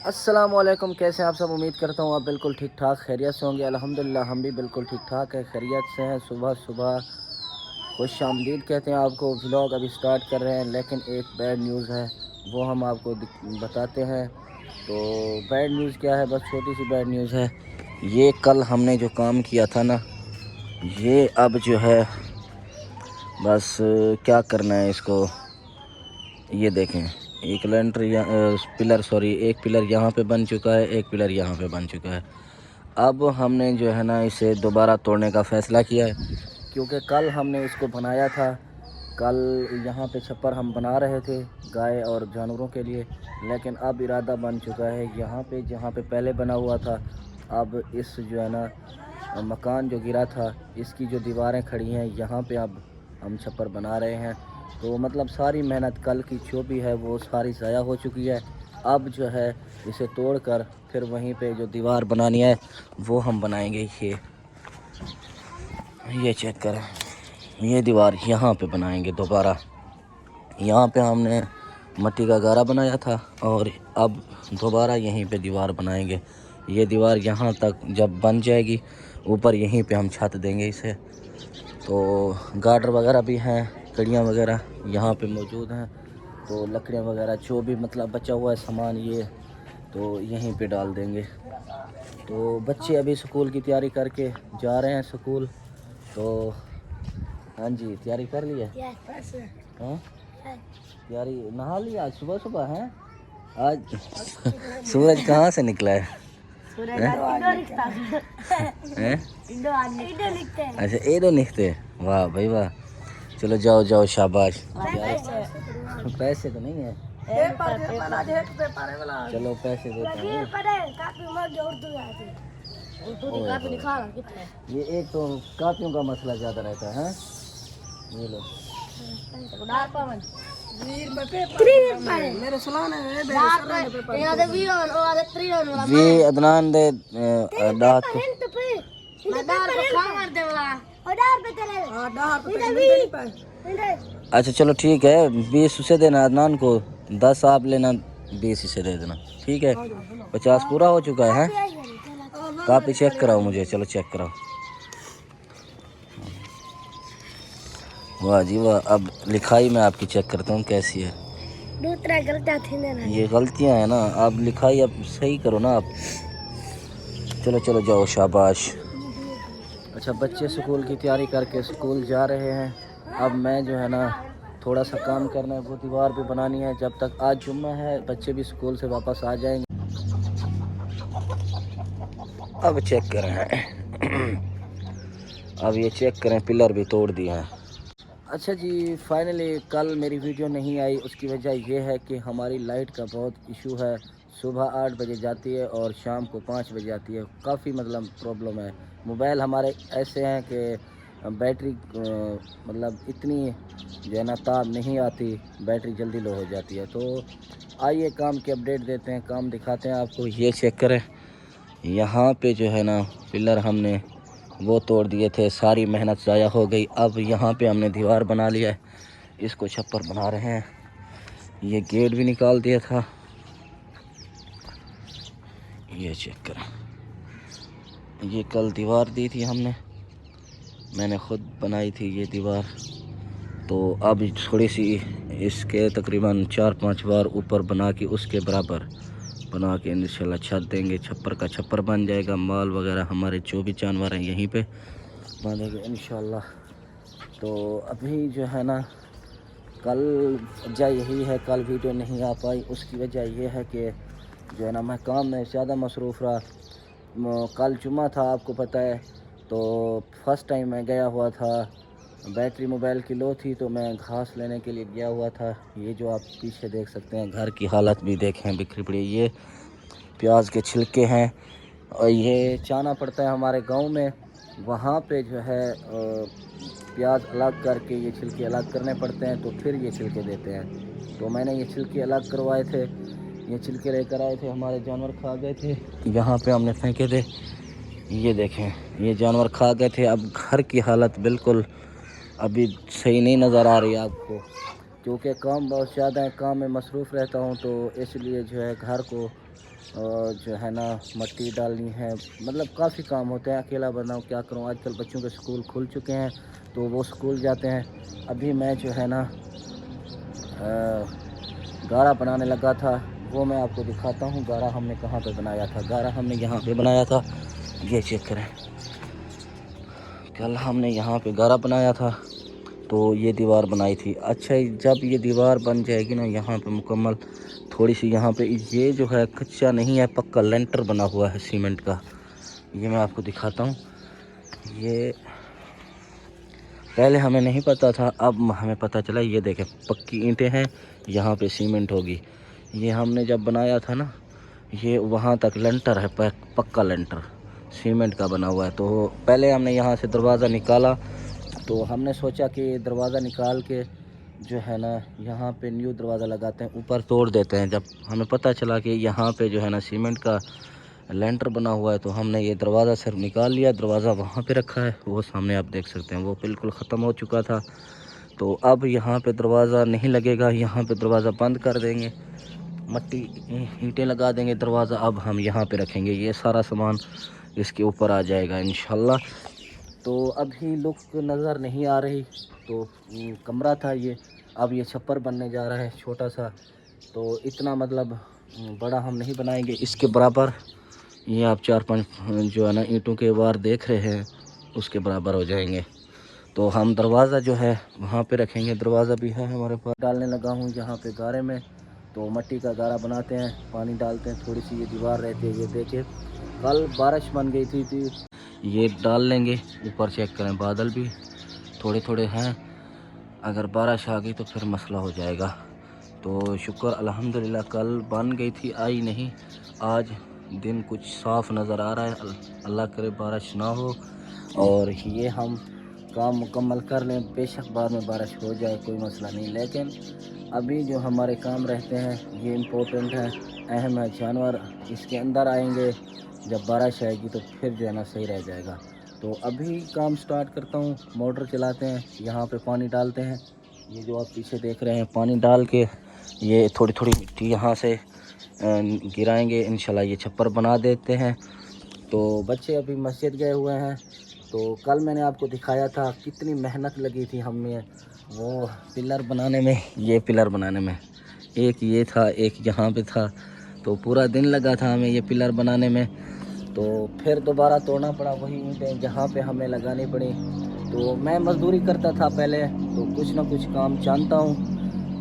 अस्सलामुअलैकुम, कैसे हैं आप सब। उम्मीद करता हूँ आप बिल्कुल ठीक ठाक खैरियत से होंगे। अल्हम्दुलिल्लाह हम भी बिल्कुल ठीक ठाक है, खैरियत से हैं। सुबह सुबह खुश आमदीद कहते हैं आपको। व्लॉग अभी स्टार्ट कर रहे हैं, लेकिन एक बैड न्यूज़ है, वो हम आपको बताते हैं। तो बैड न्यूज़ क्या है, बस छोटी सी बैड न्यूज़ है। ये कल हमने जो काम किया था ना, ये अब जो है बस क्या करना है इसको। ये देखें, एक लेंटर पिलर एक पिलर यहाँ पे बन चुका है, एक पिलर यहाँ पे बन चुका है। अब हमने जो है ना इसे दोबारा तोड़ने का फ़ैसला किया है, क्योंकि कल हमने इसको बनाया था। कल यहाँ पे छप्पर हम बना रहे थे गाय और जानवरों के लिए, लेकिन अब इरादा बन चुका है यहाँ पे जहाँ पे पहले बना हुआ था, अब इस जो है ना मकान जो गिरा था, इसकी जो दीवारें खड़ी हैं यहाँ पे अब हम छप्पर बना रहे हैं। तो मतलब सारी मेहनत कल की जो भी है वो सारी ज़ाया हो चुकी है। अब जो है इसे तोड़कर फिर वहीं पे जो दीवार बनानी है वो हम बनाएंगे। ये चेक करें, ये दीवार यहाँ पे बनाएंगे दोबारा। यहाँ पे हमने मिट्टी का गारा बनाया था और अब दोबारा यहीं पे दीवार बनाएंगे। ये दीवार यहाँ तक जब बन जाएगी, ऊपर यहीं पे हम छत देंगे इसे। तो गार्डर वगैरह भी हैं, कड़ियाँ वगैरह यहाँ पे मौजूद हैं। तो लकड़ियाँ वगैरह जो भी मतलब बचा हुआ है सामान, ये तो यहीं पे डाल देंगे। तो बच्चे अभी स्कूल की तैयारी करके जा रहे हैं स्कूल। तो हाँ जी, तैयारी कर ली है। हाँ, तैयारी नहा लिया आज सुबह सुबह है। आज सूरज कहाँ से निकला है? अच्छा, एडो निकते। वाह भाई वाह, चलो जाओ जाओ, शाबाश। पैसे तो नहीं है, चलो पैसे देते हैं। ये एक तो कापियों का मसला ज़्यादा रहता है। ये लो जी अदनान दे डाट को। अच्छा चलो ठीक है, 20 उसे देना अदनान को, 10 आप लेना, 20 इसे दे देना। ठीक है, 50 पूरा हो चुका है। कापी चेक कराओ मुझे, चलो चेक कराओ। वाह जी वाह। अब लिखाई में आपकी चेक करता हूँ कैसी है। ये गलतियाँ हैं ना, आप लिखाई अब सही करो ना आप। चलो चलो जाओ, शाबाश। अच्छा, बच्चे स्कूल की तैयारी करके स्कूल जा रहे हैं। अब मैं जो है ना थोड़ा सा काम करना है, वो दीवार भी बनानी है। जब तक आज जुम्मा है, बच्चे भी स्कूल से वापस आ जाएंगे। अब चेक करें अब ये चेक करें, पिलर भी तोड़ दिए हैं। अच्छा जी, फाइनली कल मेरी वीडियो नहीं आई, उसकी वजह यह है कि हमारी लाइट का बहुत इशू है। सुबह 8 बजे जाती है और शाम को 5 बजे आती है। काफ़ी मतलब प्रॉब्लम है। मोबाइल हमारे ऐसे हैं कि बैटरी मतलब इतनी जो है ना ताब नहीं आती, बैटरी जल्दी लो हो जाती है। तो आइए काम की अपडेट देते हैं, काम दिखाते हैं आपको। ये चेक करें, यहाँ पे जो है ना पिलर हमने वो तोड़ दिए थे, सारी मेहनत ज़ाया हो गई। अब यहाँ पे हमने दीवार बना लिया है, इसको छप्पर बना रहे हैं। ये गेट भी निकाल दिया था। ये चेक करें, ये कल दीवार दी थी हमने, मैंने ख़ुद बनाई थी ये दीवार। तो अब थोड़ी सी इसके तकरीबन 4-5 बार ऊपर बना के उसके बराबर बना के इंशाल्लाह छत देंगे। छप्पर का छप्पर बन जाएगा। माल वगैरह हमारे जो भी जानवर हैं यहीं पे बांधेंगे इंशाल्लाह। तो अभी जो है ना कल वजह यही है, कल वीडियो नहीं आ पाई। उसकी वजह यह है कि जो है ना मैं काम में ज़्यादा मसरूफ़ रहा। कल जुम्मा था, आपको पता है। तो फर्स्ट टाइम मैं गया हुआ था, बैटरी मोबाइल की लो थी, तो मैं घास लेने के लिए गया हुआ था। ये जो आप पीछे देख सकते हैं, घर की हालत भी देखें बिखरी पड़ी। ये प्याज के छिलके हैं और ये चाना पड़ता है हमारे गांव में। वहाँ पे जो है प्याज अलग करके ये छिलके अलग करने पड़ते हैं, तो फिर ये छिलके देते हैं। तो मैंने ये छिलके अलग करवाए थे, ये छिलके लेकर आए थे, हमारे जानवर खा गए थे। यहाँ पे हमने फेंके थे, ये देखें, ये जानवर खा गए थे। अब घर की हालत बिल्कुल अभी सही नहीं नज़र आ रही आपको, क्योंकि काम बहुत ज़्यादा है, काम में मसरूफ़ रहता हूँ। तो इसलिए जो है घर को और जो है ना मट्टी डालनी है, मतलब काफ़ी काम होते हैं। अकेला बनाऊँ क्या करूँ, आजकल बच्चों के स्कूल खुल चुके हैं तो वो स्कूल जाते हैं। अभी मैं जो है ना गारा बनाने लगा था, वो मैं आपको दिखाता हूँ। गारा हमने कहाँ पे बनाया था, गारा हमने यहाँ पे बनाया था, ये चेक करें। कल हमने यहाँ पे गारा बनाया था तो ये दीवार बनाई थी। अच्छा, जब ये दीवार बन जाएगी ना यहाँ पे मुकम्मल, थोड़ी सी यहाँ पे ये जो है कच्चा नहीं है, पक्का लेंटर बना हुआ है सीमेंट का। ये मैं आपको दिखाता हूँ। ये पहले हमें नहीं पता था, अब हमें पता चला। ये देखें पक्की ईंटें हैं, यहाँ पे सीमेंट होगी। ये हमने जब बनाया था ना, ये वहाँ तक लेंटर है, पक्का लेंटर सीमेंट का बना हुआ है। तो पहले हमने यहाँ से दरवाज़ा निकाला, तो हमने सोचा कि दरवाज़ा निकाल के जो है ना यहाँ पे न्यू दरवाज़ा लगाते हैं, ऊपर तोड़ देते हैं। जब हमें पता चला कि यहाँ पे जो है ना सीमेंट का लेंटर बना हुआ है, तो हमने ये दरवाज़ा सिर्फ निकाल लिया। दरवाज़ा वहाँ पे रखा है, वो सामने आप देख सकते हैं, वो बिल्कुल ख़त्म हो चुका था। तो अब यहाँ पे दरवाज़ा नहीं लगेगा, यहाँ पे दरवाज़ा बंद कर देंगे, मट्टी ईंटें लगा देंगे, दरवाज़ा अब हम यहाँ पे रखेंगे। ये सारा सामान इसके ऊपर आ जाएगा इंशाल्लाह। तो अभी लुक नज़र नहीं आ रही, तो कमरा था ये, अब ये छप्पर बनने जा रहा है छोटा सा। तो इतना मतलब बड़ा हम नहीं बनाएंगे, इसके बराबर ये आप 4-5 जो है ना ईंटों के वार देख रहे हैं, उसके बराबर हो जाएंगे। तो हम दरवाज़ा जो है वहाँ पे रखेंगे। दरवाज़ा भी है हमारे पास। डालने लगा हूँ यहाँ पे गारे में, तो मट्टी का गारा बनाते हैं, पानी डालते हैं, थोड़ी सी ये दीवार रहती है। ये देखिए कल बारिश बन गई थी ये डाल लेंगे ऊपर। चेक करें, बादल भी थोड़े थोड़े हैं, अगर बारिश आ गई तो फिर मसला हो जाएगा। तो शुक्र अल्हम्दुलिल्लाह कल बन गई थी, आई नहीं। आज दिन कुछ साफ़ नज़र आ रहा है, अल्लाह करे बारिश ना हो और ये हम काम मुकम्मल कर लें। बेशक बाद में बारिश हो जाए, कोई मसला नहीं, लेकिन अभी जो हमारे काम रहते हैं ये इम्पोर्टेंट है, अहम है। जानवर इसके अंदर आएंगे, जब बारिश आएगी तो फिर जो है ना सही रह जाएगा। तो अभी काम स्टार्ट करता हूँ। मोटर चलाते हैं, यहाँ पे पानी डालते हैं। ये जो आप पीछे देख रहे हैं, पानी डाल के ये थोड़ी थोड़ी मिट्टी यहाँ से गिराएंगे, इंशाल्लाह ये छप्पर बना देते हैं। तो बच्चे अभी मस्जिद गए हुए हैं। तो कल मैंने आपको दिखाया था कितनी मेहनत लगी थी हमें वो पिलर बनाने में, ये पिलर बनाने में। एक ये था, एक यहाँ पे था, तो पूरा दिन लगा था हमें ये पिलर बनाने में। तो फिर दोबारा तोड़ना पड़ा वही ईंटें जहाँ पे हमें लगानी पड़ी। तो मैं मज़दूरी करता था पहले, तो कुछ ना कुछ काम जानता हूँ।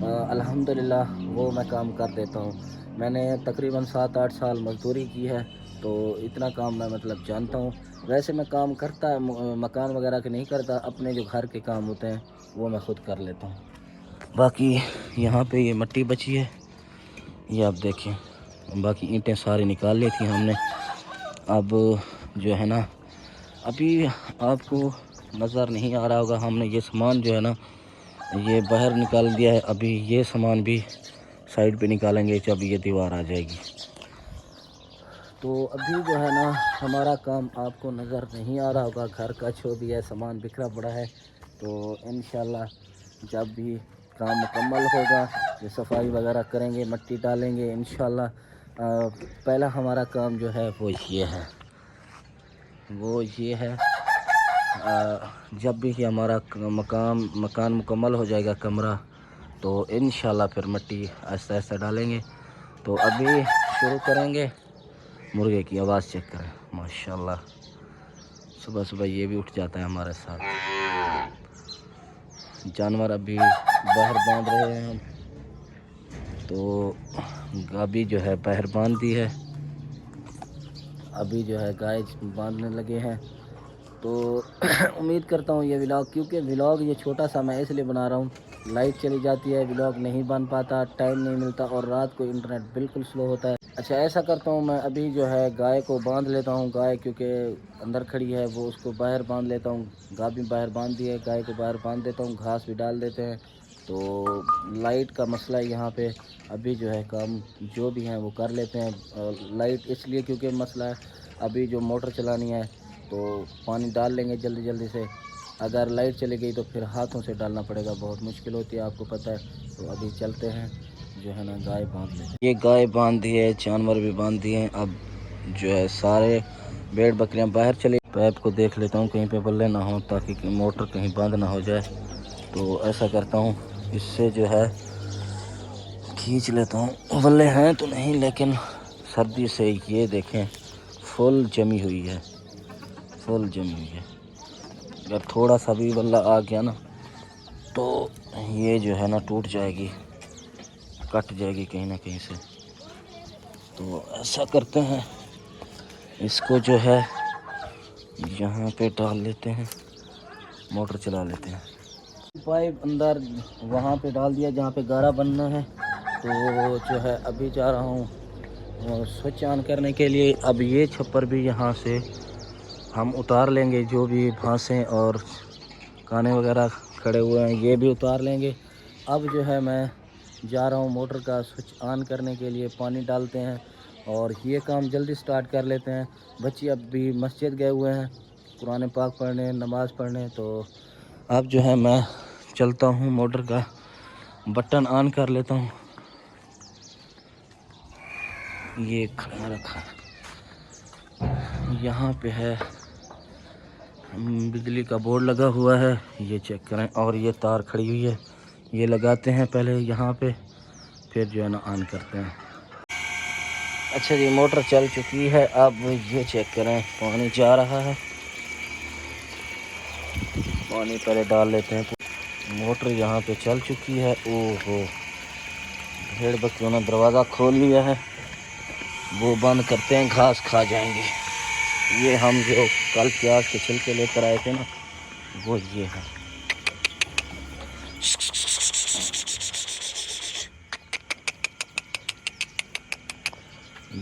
अल्हम्दुलिल्लाह वो मैं काम कर देता हूँ। मैंने तकरीबन 7-8 साल मज़दूरी की है, तो इतना काम मैं मतलब जानता हूँ। वैसे मैं काम करता मकान वगैरह के नहीं करता, अपने जो घर के काम होते हैं वो मैं ख़ुद कर लेता हूँ। बाकी यहाँ पे ये मिट्टी बची है, ये आप देखें, बाकी ईंटें सारी निकाल ली थी हमने। अब जो है ना अभी आपको नज़र नहीं आ रहा होगा, हमने ये सामान जो है ना ये बाहर निकाल दिया है। अभी ये सामान भी साइड पे निकालेंगे जब ये दीवार आ जाएगी। तो अभी जो है ना हमारा काम आपको नज़र नहीं आ रहा होगा, घर का जो भी है सामान बिखरा पड़ा है। तो इंशाल्लाह जब भी काम मुकम्मल होगा, ये सफाई वगैरह करेंगे, मिट्टी डालेंगे इंशाल्लाह। पहला हमारा काम जो है वो ये है जब भी कि हमारा मकान मुकम्मल हो जाएगा, कमरा, तो इंशाल्लाह फिर मिट्टी आहिस्ता आहिस्ता डालेंगे। तो अभी शुरू करेंगे। मुर्गे की आवाज़ चेक करें, माशाल्लाह, सुबह सुबह ये भी उठ जाता है हमारे साथ। जानवर अभी बाहर बांध रहे हैं हम, तो अभी जो है बाहर बांध दी है, अभी जो है गाय बांधने लगे हैं। तो उम्मीद करता हूँ ये व्लॉग, क्योंकि व्लॉग ये छोटा सा मैं इसलिए बना रहा हूँ, लाइट चली जाती है, व्लॉग नहीं बन पाता, टाइम नहीं मिलता, और रात को इंटरनेट बिल्कुल स्लो होता है। अच्छा, ऐसा करता हूँ मैं अभी जो है गाय को बांध लेता हूँ। गाय क्योंकि अंदर खड़ी है, वो उसको बाहर बांध लेता हूँ। गाय भी बाहर बांध दी है, गाय को बाहर बांध देता हूँ, घास भी डाल देते हैं। तो लाइट का मसला है यहाँ पे, अभी जो है काम जो भी हैं वो कर लेते हैं। लाइट इसलिए क्योंकि मसला है, अभी जो मोटर चलानी है तो पानी डाल लेंगे जल्दी जल्दी से। अगर लाइट चली गई तो फिर हाथों से डालना पड़ेगा, बहुत मुश्किल होती है, आपको पता है। तो अभी चलते हैं, जो है ना गाय बांध लेते। ये गाय बांध दी है, जानवर भी बांध दिए हैं। अब जो है सारे भेड़ बकरियां बाहर चले। पाइप को देख लेता हूँ कहीं पे बल्ले ना हो, ताकि मोटर कहीं बंद ना हो जाए। तो ऐसा करता हूँ, इससे जो है खींच लेता हूँ। बल्ले हैं तो नहीं, लेकिन सर्दी से ये देखें फुल जमी हुई है, फुल जमी हुई है। अगर थोड़ा सा भी बल्ला आ गया ना तो ये जो है ना टूट जाएगी, कट जाएगी कहीं ना कहीं से। तो ऐसा करते हैं, इसको जो है यहाँ पे डाल लेते हैं, मोटर चला लेते हैं। पाइप अंदर वहाँ पे डाल दिया जहाँ पे गारा बनना है। तो जो है अभी जा रहा हूँ स्विच ऑन करने के लिए। अब ये छप्पर भी यहाँ से हम उतार लेंगे, जो भी घासें और काने वगैरह खड़े हुए हैं ये भी उतार लेंगे। अब जो है मैं जा रहा हूँ मोटर का स्विच ऑन करने के लिए। पानी डालते हैं और ये काम जल्दी स्टार्ट कर लेते हैं। बच्चे अब भी मस्जिद गए हुए हैं कुरान पाक पढ़ने, नमाज़ पढ़ने। तो अब जो है मैं चलता हूँ, मोटर का बटन ऑन कर लेता हूँ। ये खड़ा रखा यहाँ पे है, बिजली का बोर्ड लगा हुआ है, ये चेक करें। और ये तार खड़ी हुई है, ये लगाते हैं पहले यहाँ पे, फिर जो है ना ऑन करते हैं। अच्छा जी, मोटर चल चुकी है। अब ये चेक करें, पानी जा रहा है। पानी पहले डाल लेते हैं। मोटर यहाँ पे चल चुकी है। ओहो, भेड़ बकरियों ने दरवाज़ा खोल लिया है, वो बंद करते हैं, घास खा जाएंगे। ये हम जो कल प्याज के छिलके लेकर आए थे ना, वो ये है।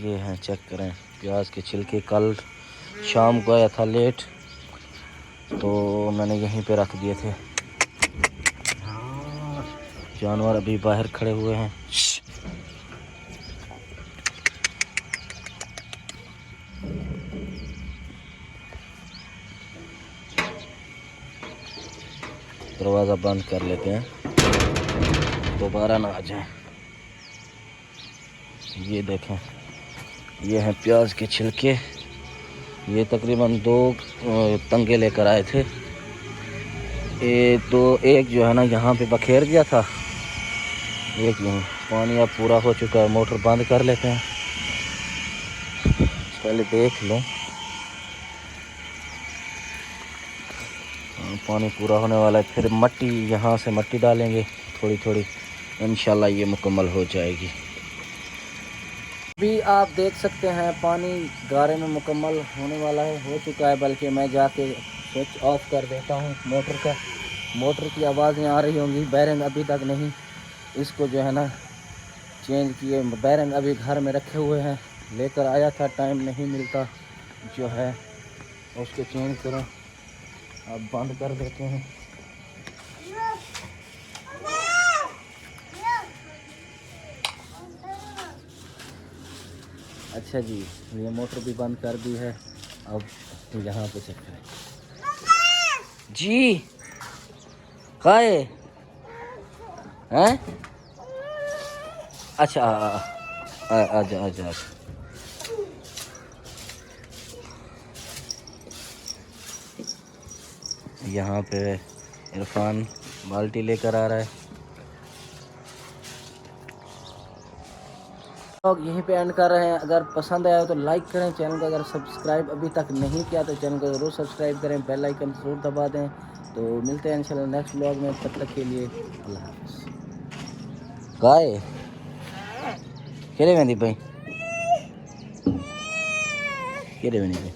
ये हैं, चेक करें प्याज के छिलके। कल शाम को आया था लेट, तो मैंने यहीं पे रख दिए थे। जानवर अभी बाहर खड़े हुए हैं। दरवाज़ा बंद कर लेते हैं, दोबारा ना आ जाए। ये देखें, ये हैं प्याज के छिलके। ये तकरीबन 2 तंगे लेकर आए थे। एक जो है ना यहाँ पे बखेर दिया था, एक यहीं। पानी अब पूरा हो चुका है, मोटर बंद कर लेते हैं। पहले देख लो, पानी पूरा होने वाला है। फिर मट्टी, यहाँ से मट्टी डालेंगे थोड़ी थोड़ी, इंशाल्लाह ये मुकम्मल हो जाएगी। अभी आप देख सकते हैं पानी गारे में मुकम्मल होने वाला है, हो चुका है। बल्कि मैं जाके स्विच ऑफ कर देता हूँ मोटर का। मोटर की आवाज़ें आ रही होंगी। बैरिंग अभी तक नहीं, इसको जो है ना चेंज किए। बैरिंग अभी घर में रखे हुए हैं, लेकर आया था, टाइम नहीं मिलता जो है उसको चेंज करो। अब बंद कर देते हैं। अच्छा जी, ये मोटर भी बंद कर दी है। अब यहाँ पे चेक करें जी, काहे हैं? अच्छा आजा आजा। यहाँ पे इरफान बाल्टी लेकर आ रहा है। लोग यहीं पे एंड कर रहे हैं। अगर पसंद आया तो लाइक करें, चैनल को अगर सब्सक्राइब अभी तक नहीं किया तो चैनल को ज़रूर सब्सक्राइब करें, बेल आइकन ज़रूर दबा दें। तो मिलते हैं इंशाल्लाह नेक्स्ट व्लॉग में, तब तक के लिए अल्लाह हाफ़िज़। गाय केड़े वेंदी भाई, केड़े वेंदी भाई।